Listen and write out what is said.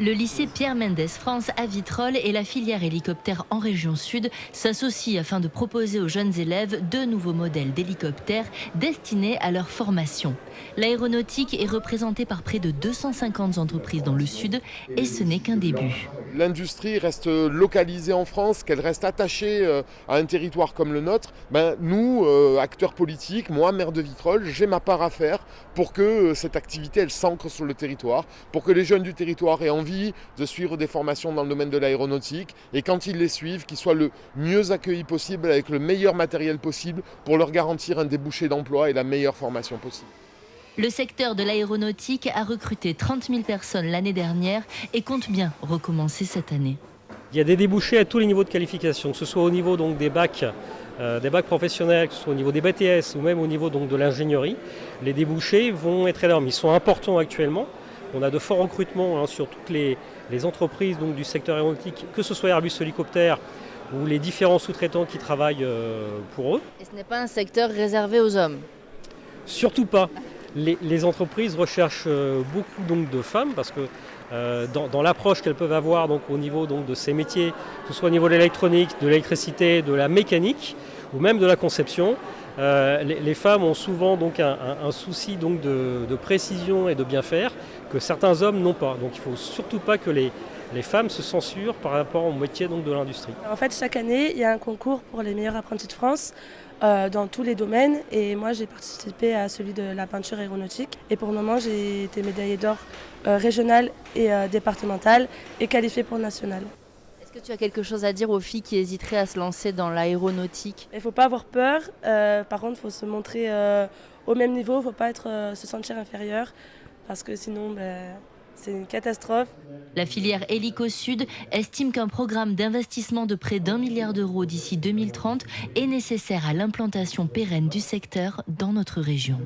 Le lycée Pierre Mendès France à Vitrolles et la filière hélicoptère en région sud s'associent afin de proposer aux jeunes élèves deux nouveaux modèles d'hélicoptères destinés à leur formation. L'aéronautique est représentée par près de 250 entreprises dans le sud et ce n'est qu'un début. L'industrie reste localisée en France, qu'elle reste attachée à un territoire comme le nôtre, nous, acteurs politiques, moi, maire de Vitrolles, j'ai ma part à faire pour que cette activité elle s'ancre sur le territoire, pour que les jeunes du territoire aient envie de suivre des formations dans le domaine de l'aéronautique et quand ils les suivent, qu'ils soient le mieux accueillis possible avec le meilleur matériel possible pour leur garantir un débouché d'emploi et la meilleure formation possible. Le secteur de l'aéronautique a recruté 30 000 personnes l'année dernière et compte bien recommencer cette année. Il y a des débouchés à tous les niveaux de qualification, que ce soit au niveau donc, des bacs professionnels, que ce soit au niveau des BTS ou même au niveau donc, de l'ingénierie. Les débouchés vont être énormes. Ils sont importants actuellement. On a de forts recrutements sur toutes les entreprises donc, du secteur aéronautique, que ce soit Airbus Hélicoptère ou les différents sous-traitants qui travaillent pour eux. Et ce n'est pas un secteur réservé aux hommes? Surtout pas. Les entreprises recherchent beaucoup donc, de femmes parce que dans l'approche qu'elles peuvent avoir donc, au niveau donc, de ces métiers, que ce soit au niveau de l'électronique, de l'électricité, de la mécanique ou même de la conception, les femmes ont souvent donc, un souci donc, de précision et de bien faire que certains hommes n'ont pas. Donc il ne faut surtout pas que les femmes se censurent par rapport au métier donc, de l'industrie. En fait, chaque année, il y a un concours pour les meilleurs apprentis de France dans tous les domaines. Et moi, j'ai participé à celui de la peinture aéronautique. Et pour le moment, j'ai été médaillée d'or régionale et départementale et qualifiée pour nationale. Est-ce que tu as quelque chose à dire aux filles qui hésiteraient à se lancer dans l'aéronautique? Il ne faut pas avoir peur. Par contre, il faut se montrer au même niveau. Il ne faut pas se sentir inférieur parce que sinon... c'est une catastrophe. La filière Hélico Sud estime qu'un programme d'investissement de près d'1 milliard d'euros d'ici 2030 est nécessaire à l'implantation pérenne du secteur dans notre région.